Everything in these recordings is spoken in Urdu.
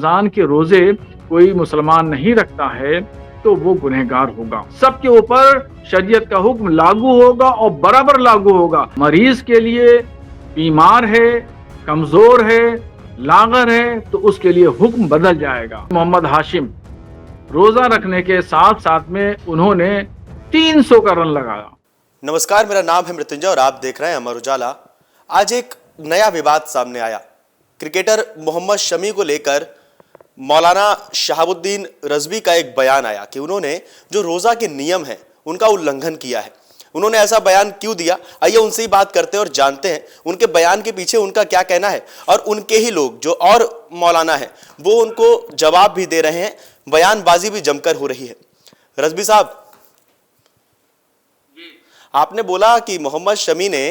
رمضان کے روزے کوئی مسلمان نہیں رکھتا ہے تو وہ گنہگار ہوگا. سب کے اوپر شریعت کا حکم لاگو ہوگا اور برابر لاگو ہوگا. مریض کے لیے بیمار ہے، کمزور ہے، لاغر ہے تو اس کے لیے حکم بدل جائے گا. محمد ہاشم روزہ رکھنے کے ساتھ ساتھ میں انہوں نے 300 کا رن لگایا. نمسکار، میرا نام ہے مرتنجے اور آپ دیکھ رہے ہیں امر اجالا. آج ایک نیا وواد سامنے آیا. کرکٹر محمد شمی کو لے کر مولانا شہاب الدین رضوی کا ایک بیان آیا کہ انہوں نے جو روزہ کے نیم ہیں ان کا النگھن کیا ہے. انہوں نے ایسا بیان کیوں دیا؟ آئیے ان سے ہی بات کرتے ہیں اور جانتے ہیں ان کے بیان کے پیچھے ان کا کیا کہنا ہے، اور ان کے ہی لوگ جو اور مولانا ہیں وہ ان کو جواب بھی دے رہے ہیں. بیان بازی بھی جم کر ہو رہی ہے. رضوی صاحب، آپ نے بولا کہ محمد شمی نے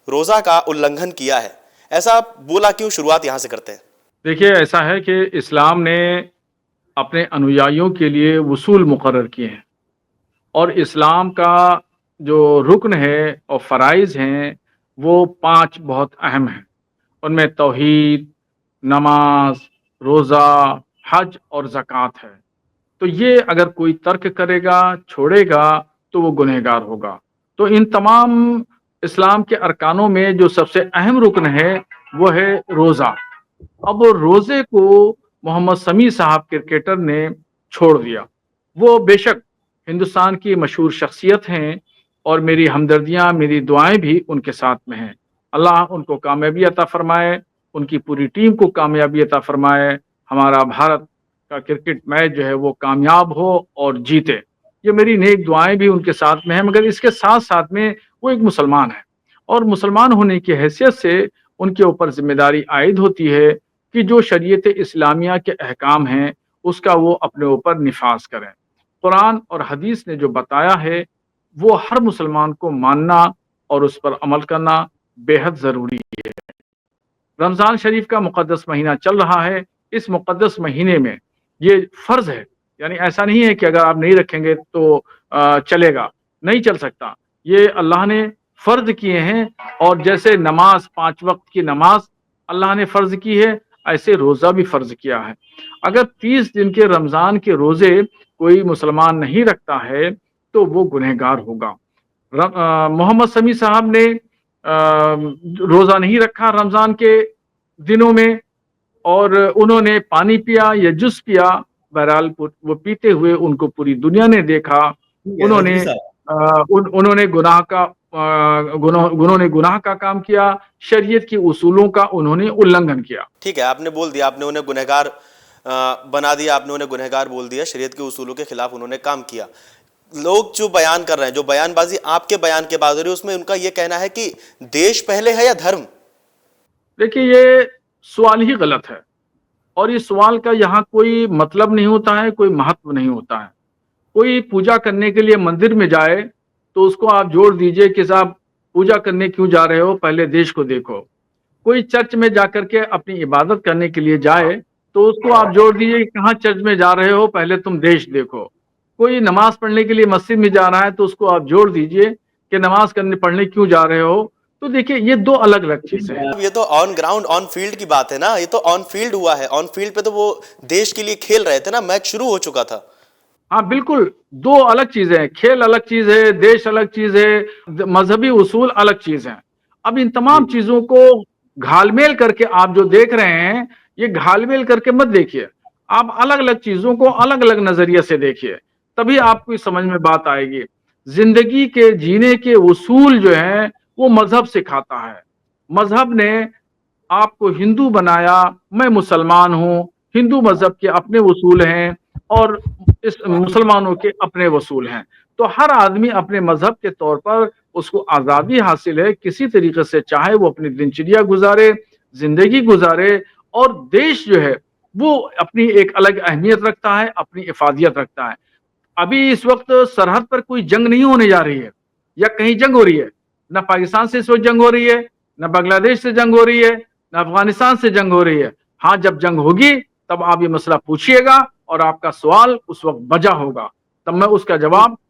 روزہ کا النگھن کیا ہے، ایسا بولا کیوں؟ شروعات یہاں سے کرتے ہیں. دیکھیے، ایسا ہے کہ اسلام نے اپنے انویائیوں کے لیے اصول مقرر کیے ہیں، اور اسلام کا جو رکن ہے اور فرائض ہیں وہ 5 بہت اہم ہیں. ان میں توحید، نماز، روزہ، حج اور زکوٰۃ ہے. تو یہ اگر کوئی ترک کرے گا، چھوڑے گا تو وہ گنہگار ہوگا. تو ان تمام اسلام کے ارکانوں میں جو سب سے اہم رکن ہے وہ ہے روزہ. اب روزے کو محمد سمیع صاحب کرکٹر نے چھوڑ دیا. وہ بے شک ہندوستان کی مشہور شخصیت ہیں اور میری ہمدردیاں، میری دعائیں بھی ان کے ساتھ میں ہیں. اللہ ان کو کامیابی عطا فرمائے، ان کی پوری ٹیم کو کامیابی عطا فرمائے. ہمارا بھارت کا کرکٹ میچ جو ہے وہ کامیاب ہو اور جیتے. یہ میری نیک دعائیں بھی ان کے ساتھ میں ہیں. مگر اس کے ساتھ ساتھ میں وہ ایک مسلمان ہے، اور مسلمان ہونے کی حیثیت سے ان کے اوپر ذمہ داری عائد ہوتی ہے کہ جو شریعت اسلامیہ کے احکام ہیں اس کا وہ اپنے اوپر نفاذ کریں. قرآن اور حدیث نے جو بتایا ہے وہ ہر مسلمان کو ماننا اور اس پر عمل کرنا بے حد ضروری ہے. رمضان شریف کا مقدس مہینہ چل رہا ہے. اس مقدس مہینے میں یہ فرض ہے، یعنی ایسا نہیں ہے کہ اگر آپ نہیں رکھیں گے تو چلے گا، نہیں چل سکتا. یہ اللہ نے فرض کیے ہیں، اور جیسے نماز 5 وقت کی نماز اللہ نے فرض کی ہے، ایسے روزہ بھی فرض کیا ہے. اگر 30 دن کے رمضان کے روزے کوئی مسلمان نہیں رکھتا ہے تو وہ گنہگار ہوگا. محمد سمیع صاحب نے روزہ نہیں رکھا رمضان کے دنوں میں، اور انہوں نے پانی پیا یا جوس پیا. بہرحال وہ پیتے ہوئے ان کو پوری دنیا نے دیکھا. رضوی صاحب، انہوں نے گناہ کا کام کیا، شریعت کے اصولوں کا انہوں نے النگھن کیا. ٹھیک ہے، آپ نے بول دیا، آپ نے انہیں گنہگار بنا دیا، آپ نے انہیں گنہگار بول دیا. شریعت کے اصولوں کے خلاف انہوں نے کام کیا. لوگ جو بیان کر رہے ہیں، جو بیان بازی آپ کے بیان کے بعد ہو رہی ہے، اس میں ان کا یہ کہنا ہے کہ دیش پہلے ہے یا دھرم؟ دیکھیے، یہ سوال ہی غلط ہے، اور اس سوال کا یہاں کوئی مطلب نہیں ہوتا ہے، کوئی مہتو نہیں ہوتا ہے. کوئی پوجا کرنے کے لیے مندر میں جائے تو اس کو آپ جوڑ دیجئے کہ صاحب پوجا کرنے کیوں جا رہے ہو، پہلے دیش کو دیکھو. کوئی چرچ میں جا کر کے اپنی عبادت کرنے کے لیے جائے تو اس کو آپ جوڑ دیجئے کہ کہاں چرچ میں جا رہے ہو، پہلے تم دیش دیکھو. کوئی نماز پڑھنے کے لیے مسجد میں جا رہا ہے تو اس کو آپ جوڑ دیجئے کہ نماز پڑھنے کیوں جا رہے ہو. تو دیکھیے، یہ 2 الگ الگ چیزیں ہیں. یہ تو آن گراؤنڈ، آن فیلڈ کی بات ہے نا. یہ تو آن فیلڈ ہوا ہے. آن فیلڈ پہ تو وہ دیش کے لیے کھیل رہے تھے نا، میچ شروع ہو چکا تھا. ہاں بالکل، 2 الگ چیزیں ہیں. کھیل الگ چیز ہے، دیش الگ چیز ہے، مذہبی اصول الگ چیز ہیں. اب ان تمام چیزوں کو گھال میل کر کے آپ جو دیکھ رہے ہیں، یہ گھال میل کر کے مت دیکھیے. آپ الگ الگ چیزوں کو الگ الگ نظریے سے دیکھیے، تبھی آپ کو سمجھ میں بات آئے گی. زندگی کے جینے کے اصول جو ہیں وہ مذہب سکھاتا ہے. مذہب نے آپ کو ہندو بنایا، میں مسلمان ہوں. ہندو مذہب کے اپنے اصول ہیں اور اس مسلمانوں کے اپنے اصول ہیں. تو ہر آدمی اپنے مذہب کے طور پر اس کو آزادی حاصل ہے، کسی طریقے سے چاہے وہ اپنی دنچریا گزارے، زندگی گزارے. اور دیش جو ہے وہ اپنی ایک الگ اہمیت رکھتا ہے، اپنی افادیت رکھتا ہے. ابھی اس وقت سرحد پر کوئی جنگ نہیں ہونے جا رہی ہے، یا کہیں جنگ ہو رہی ہے. نہ پاکستان سے اس وقت جنگ ہو رہی ہے، نہ بنگلہ دیش سے جنگ ہو رہی ہے، نہ افغانستان سے جنگ ہو رہی ہے. ہاں، جب جنگ ہوگی تب آپ یہ مسئلہ پوچھیے گا اور آپ کا سوال اس وقت بجا ہوگا، تب میں اس کا جواب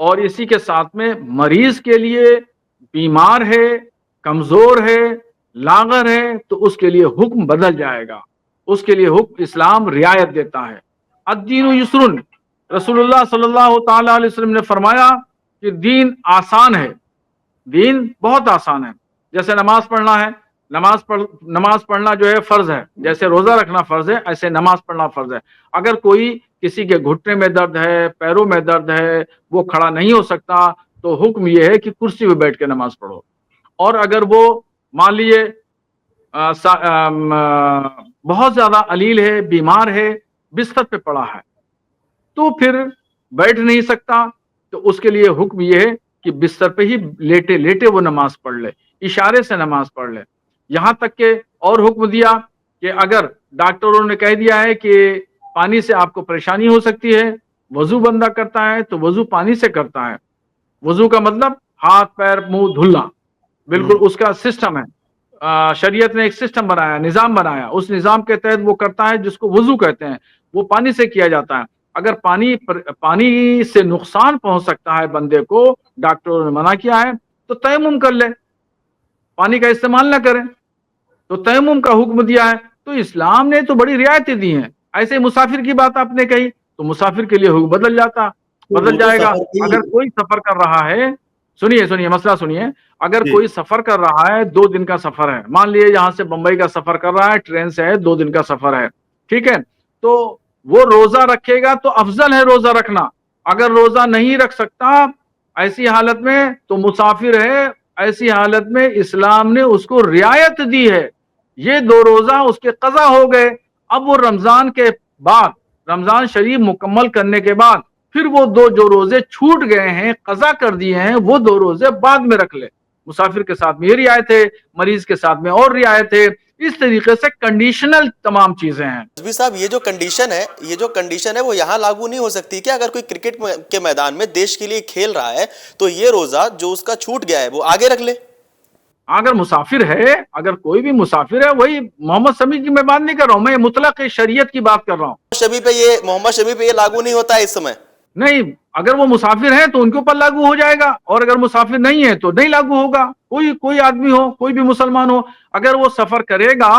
اور اسی کے ساتھ میں مریض کے لیے بیمار ہے، کمزور ہے، لاغر ہے، تو اس کے لیے حکم بدل جائے گا، اس کے لیے حکم اسلام رعایت دیتا ہے۔ الدین یسرن، رسول اللہ صلی اللہ تعالی علیہ وسلم نے فرمایا کہ دین آسان ہے، دین بہت آسان ہے۔ جیسے نماز پڑھنا ہے، نماز پڑھنا جو ہے فرض ہے، جیسے روزہ رکھنا فرض ہے، ایسے نماز پڑھنا فرض ہے۔ اگر کوئی کسی کے گھٹنے میں درد ہے، پیروں میں درد ہے، وہ کھڑا نہیں ہو سکتا، تو حکم یہ ہے کہ کرسی پہ بیٹھ کے نماز پڑھو۔ اور اگر وہ مان لیجیے بہت زیادہ علیل ہے، بیمار ہے، بستر پہ پڑا ہے، تو پھر بیٹھ نہیں سکتا، تو اس کے لیے حکم یہ ہے کہ بستر پہ ہی لیٹے لیٹے وہ نماز پڑھ لے، اشارے سے نماز پڑھ لے۔ یہاں تک کہ اور حکم دیا کہ اگر ڈاکٹروں نے کہہ دیا ہے کہ پانی سے آپ کو پریشانی ہو سکتی ہے، وضو بندہ کرتا ہے تو وضو پانی سے کرتا ہے۔ وضو کا مطلب ہاتھ پیر منہ دھلنا، بالکل اس کا سسٹم ہے۔ شریعت نے ایک سسٹم بنایا، نظام بنایا، اس نظام کے تحت وہ کرتا ہے جس کو وضو کہتے ہیں، وہ پانی سے کیا جاتا ہے۔ اگر پانی سے نقصان پہنچ سکتا ہے بندے کو، ڈاکٹروں نے منع کیا ہے، تو تیمم کر لے، پانی کا استعمال نہ کریں، تو تیمم کا حکم دیا ہے۔ تو اسلام نے تو بڑی رعایتیں دی ہیں۔ ایسے مسافر کی بات آپ نے کہی، تو مسافر کے لیے حکم تو بدل وہ تو جائے گا۔ سفر کی اگر کوئی سفر کر رہا ہے، سنیے مسئلہ سنیے، اگر جی کوئی سفر کر رہا ہے، 2 دن کا سفر ہے، مان لیے یہاں سے بمبئی کا سفر کر رہا ہے، ٹرین سے ہے، 2 دن کا سفر ہے، ٹھیک ہے، تو وہ روزہ رکھے گا تو افضل ہے روزہ رکھنا۔ اگر روزہ نہیں رکھ سکتا ایسی حالت میں تو مسافر ہے، ایسی حالت میں اسلام نے اس کو رعایت دی ہے، یہ 2 روزہ اس کے قضا ہو گئے۔ اب وہ رمضان کے بعد، رمضان شریف مکمل کرنے کے بعد، پھر وہ جو روزے چھوٹ گئے ہیں، قضا کر دیے ہیں، وہ 2 روزے بعد میں رکھ لے۔ مسافر کے ساتھ میں یہ رعایت ہے، مریض کے ساتھ میں اور رعایت ہے۔ اس طریقے سے کنڈیشنل تمام چیزیں ہیں۔ رضوی صاحب، یہ جو کنڈیشن ہے وہ یہاں لاگو نہیں ہو سکتی کیا؟ اگر کوئی کرکٹ کے میدان میں دیش کے لیے کھیل رہا ہے تو یہ روزہ جو اس کا چھوٹ گیا ہے وہ آگے رکھ لے؟ اگر مسافر ہے، اگر کوئی بھی مسافر ہے، وہی محمد سمیع کی میں بات نہیں کر رہا ہوں، میں مطلق شریعت کی بات کر رہا ہوں۔ محمد شمی پہ یہ لاگو نہیں ہوتا ہے اس سمے؟ نہیں، اگر وہ مسافر ہیں تو ان کے اوپر لاگو ہو جائے گا، اور اگر مسافر نہیں ہے تو نہیں لاگو ہوگا۔ کوئی آدمی ہو، کوئی بھی مسلمان ہو، اگر وہ سفر کرے گا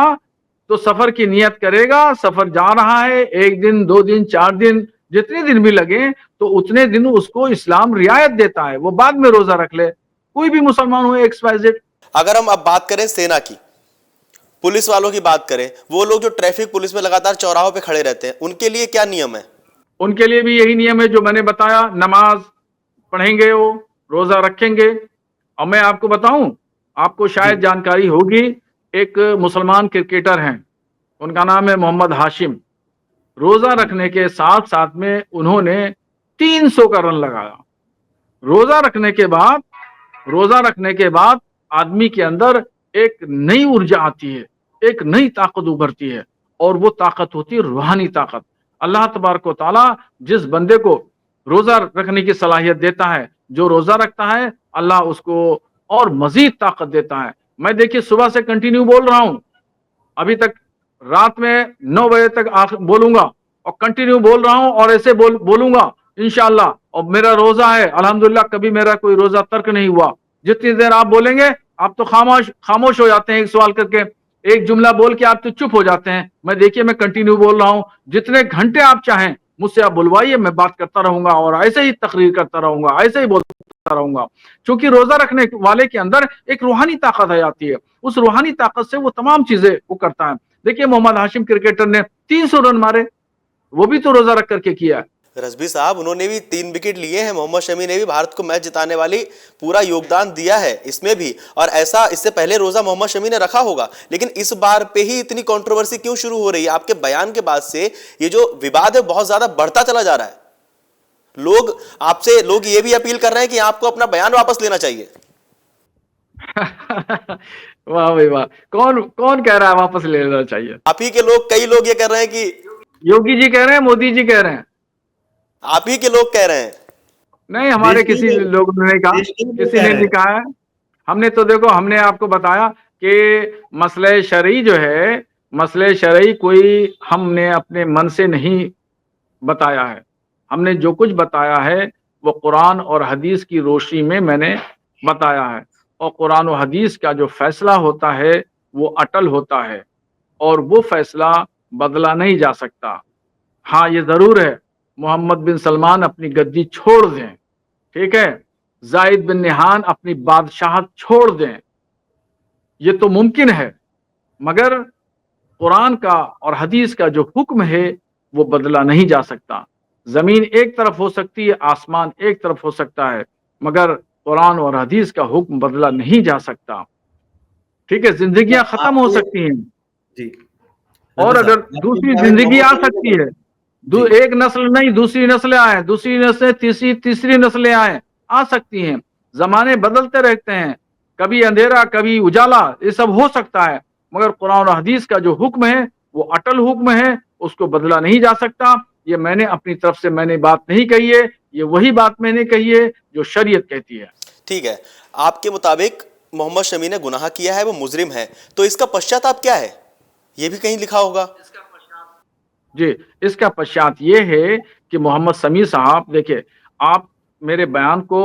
تو سفر کی نیت کرے گا، سفر جا رہا ہے، 1 دن 2 دن 4 دن جتنے دن بھی لگے، تو اتنے دن اس کو اسلام رعایت دیتا ہے، وہ بعد میں روزہ رکھ لے، کوئی بھی مسلمان ہو، ایکس وائی زیڈ۔ اگر ہم اب بات کریں سینا کی، پولیس والوں کی بات کریں، وہ لوگ جو ٹریفک پولیس میں لگاتار چوراہوں پہ کھڑے رہتے ہیں، ان کے لیے کیا نیم ہے؟ ان کے لیے بھی یہی نیم ہے جو میں نے بتایا، نماز پڑھیں گے، وہ روزہ رکھیں گے۔ اور میں آپ کو بتاؤں، آپ کو جی شاید جانکاری ہوگی، ایک مسلمان کرکٹر ہیں، ان کا نام ہے محمد ہاشم۔ روزہ رکھنے کے ساتھ ساتھ میں انہوں نے 300 کا رن لگایا۔ روزہ رکھنے کے بعد آدمی کے اندر ایک نئی ارجا آتی ہے، ایک نئی طاقت ابھرتی ہے، اور وہ طاقت ہوتی ہے روحانی طاقت۔ اللہ تبارک و تعالی جس بندے کو روزہ رکھنے کی صلاحیت دیتا ہے، جو روزہ رکھتا ہے، اللہ اس کو اور مزید طاقت دیتا ہے۔ میں دیکھیے صبح سے کنٹینیو بول رہا ہوں، ابھی تک رات میں 9 بجے تک بولوں گا، اور کنٹینیو بول رہا ہوں، اور ایسے بولوں گا انشاءاللہ۔ اور میرا روزہ ہے الحمدللہ، کبھی میرا کوئی روزہ ترک نہیں ہوا۔ جتنی دیر آپ بولیں گے، آپ تو خاموش ہو جاتے ہیں ایک سوال کر کے، ایک جملہ بول کے آپ تو چپ ہو جاتے ہیں۔ میں کنٹینیو بول رہا ہوں، جتنے گھنٹے آپ چاہیں مجھ سے آپ بلوائیے، میں بات کرتا رہوں گا، اور ایسے ہی تقریر کرتا رہوں گا، ایسے ہی بولتا رہوں گا، کیونکہ روزہ رکھنے والے کے اندر ایک روحانی طاقت آ جاتی ہے، اس روحانی طاقت سے وہ تمام چیزیں وہ کرتا ہے۔ دیکھیے محمد ہاشم کرکٹر نے 300 رن مارے، وہ بھی تو روزہ رکھ کر کے کیا ہے۔ رضوی صاحب، انہوں نے بھی 3 وکٹ لیے ہیں، محمد شمی نے بھی بھارت کو میچ جتانے والی پورا یوگدان دیا ہے اس میں بھی، اور ایسا اس سے پہلے روزہ محمد شمی نے رکھا ہوگا، لیکن اس بار پہ ہی اتنی کنٹروورسی کیوں شروع ہو رہی ہے؟ آپ کے بیان کے بعد سے یہ جو وواد ہے بہت زیادہ بڑھتا چلا جا رہا ہے۔ لوگ یہ بھی اپیل کر رہے ہیں کہ آپ کو اپنا بیان واپس لینا چاہیے۔ واہ بھائی واہ، کون کہہ رہا ہے واپس لے لینا چاہیے؟ آپ ہی کے لوگ، کئی لوگ یہ کہہ رہے ہیں کہ یوگی جی کہہ رہے ہیں، مودی جی کہہ رہے ہیں؟ آپ ہی کے لوگ کہہ رہے ہیں؟ نہیں، ہمارے کسی لوگ نے نہیں کہا، کسی نے نہیں کہا ہے۔ ہم نے تو دیکھو، ہم نے آپ کو بتایا کہ مسئلہ شرعی جو ہے، مسئلہ شرعی کوئی ہم نے اپنے من سے نہیں بتایا ہے، ہم نے جو کچھ بتایا ہے وہ قرآن اور حدیث کی روشنی میں میں نے بتایا ہے، اور قرآن و حدیث کا جو فیصلہ ہوتا ہے وہ اٹل ہوتا ہے، اور وہ فیصلہ بدلا نہیں جا سکتا۔ ہاں یہ ضرور ہے، محمد بن سلمان اپنی گدی چھوڑ دیں، ٹھیک ہے، زائد بن نہان اپنی بادشاہت چھوڑ دیں، یہ تو ممکن ہے، مگر قرآن کا اور حدیث کا جو حکم ہے وہ بدلا نہیں جا سکتا۔ زمین ایک طرف ہو سکتی ہے، آسمان ایک طرف ہو سکتا ہے، مگر قرآن اور حدیث کا حکم بدلا نہیں جا سکتا۔ ٹھیک ہے، زندگیاں ختم آپ ہو کو سکتی ہیں، جی اور رضوی اگر صاحب، آپ کے دوسری مطابق زندگی آ محمد شمی سکتی کو ہے، جی ایک نسل نہیں دوسری نسلیں آئیں، دوسری نسلیں تیسری نسلیں آئیں، آ سکتی ہیں، زمانے بدلتے رہتے ہیں، کبھی اندھیرا کبھی اجالا، یہ سب ہو سکتا ہے، مگر قرآن و حدیث کا جو حکم ہے وہ اٹل حکم ہے، اس کو بدلا نہیں جا سکتا۔ یہ میں نے اپنی طرف سے میں نے بات نہیں کہی ہے، یہ وہی بات میں نے کہی ہے جو شریعت کہتی ہے۔ ٹھیک ہے، آپ کے مطابق محمد شمی نے گناہ کیا ہے، وہ مجرم ہے، تو اس کا پشچاتاپ کیا ہے؟ یہ بھی کہیں لکھا ہوگا۔ جی، اس کا پشچات یہ ہے کہ محمد سمیع صاحب دیکھیں، آپ میرے بیان کو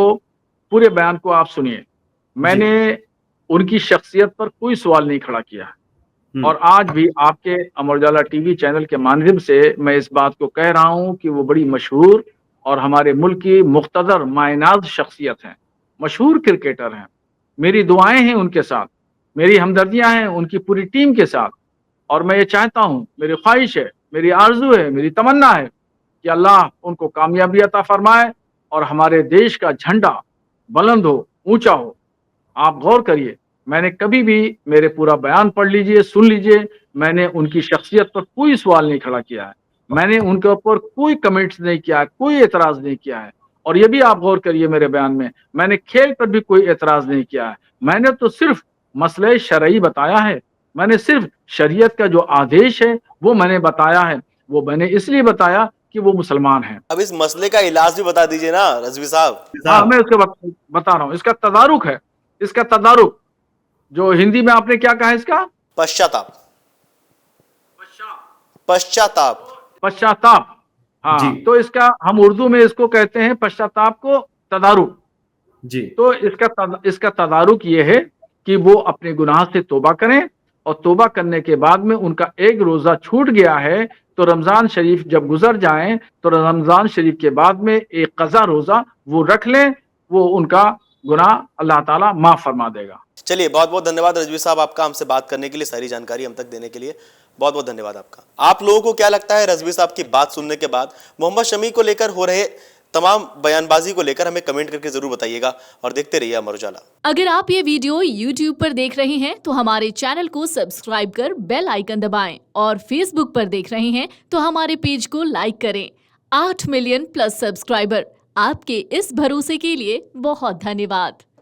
پورے بیان کو آپ سنیے، میں جی نے ان کی شخصیت پر کوئی سوال نہیں کھڑا کیا، ہوں اور آج بھی آپ کے Amar Ujala T V channel کے مادھیم سے میں اس بات کو کہہ رہا ہوں کہ وہ بڑی مشہور اور ہمارے ملک کی مقتدر مائناز شخصیت ہیں، مشہور کرکٹر ہیں، میری دعائیں ہیں ان کے ساتھ، میری ہمدردیاں ہیں ان کی پوری ٹیم کے ساتھ، اور میں یہ چاہتا ہوں، میری خواہش ہے، میری آرزو ہے، میری تمنا ہے کہ اللہ ان کو کامیابی عطا فرمائے اور ہمارے دیش کا جھنڈا بلند ہو، اونچا ہو۔ آپ غور کریے، میں نے کبھی بھی، میرے پورا بیان پڑھ لیجئے، سن لیجئے، میں نے ان کی شخصیت پر کوئی سوال نہیں کھڑا کیا ہے، میں نے ان کے اوپر کوئی کمنٹس نہیں کیا ہے، کوئی اعتراض نہیں کیا ہے، اور یہ بھی آپ غور کریے میرے بیان میں نے کھیل پر بھی کوئی اعتراض نہیں کیا ہے، میں نے تو صرف مسئلہ شرعی بتایا ہے، میں نے صرف شریعت کا جو آدیش ہے وہ میں نے بتایا ہے، وہ میں نے اس لیے بتایا کہ وہ مسلمان ہیں۔ اب اس مسئلے کا علاج بھی بتا دیجئے نا رضوی صاحب۔ ہاں صاحب میں اس کو بتا رہا ہوں، اس کا تدارک ہے، اس کا تدارک، جو ہندی میں آپ نے کیا کہا اس کا؟ پشچاتاپ، پشچاتاپ۔ پشچاتاپ، جی ہاں، تو اس کا ہم اردو میں اس کو کہتے ہیں پشچاتاپ کو تدارک۔ جی تو اس کا تدارک یہ ہے کہ وہ اپنے گناہ سے توبہ کریں، اور توبہ کرنے کے بعد میں ان کا ایک روزہ چھوٹ گیا ہے تو رمضان شریف جب گزر جائیں تو رمضان شریف کے بعد میں ایک قضا روزہ وہ رکھ لیں، وہ ان کا گناہ اللہ تعالیٰ معاف فرما دے گا۔ چلیے، بہت بہت دھنیواد رضوی صاحب آپ کا ہم سے بات کرنے کے لیے، ساری جانکاری ہم تک دینے کے لیے بہت بہت دھنیواد آپ کا۔ آپ لوگوں کو کیا لگتا ہے رضوی صاحب کی بات سننے کے بعد؟ محمد شمی کو لے کر ہو رہے تمام بیان بازی کو لے کر ہمیں کمنٹ کر کے ضرور بتائیے گا، اور دیکھتے رہیے امر اجالا۔ اگر آپ یہ ویڈیو YouTube پر دیکھ رہے ہیں تو ہمارے چینل کو سبسکرائب کر بیل آئیکن دبائیں، اور فیس بک پر دیکھ رہے ہیں تو ہمارے پیج کو لائک کریں۔ 8 ملین پلس سبسکرائبر، آپ کے اس بھروسے کے لیے بہت دھنیواد۔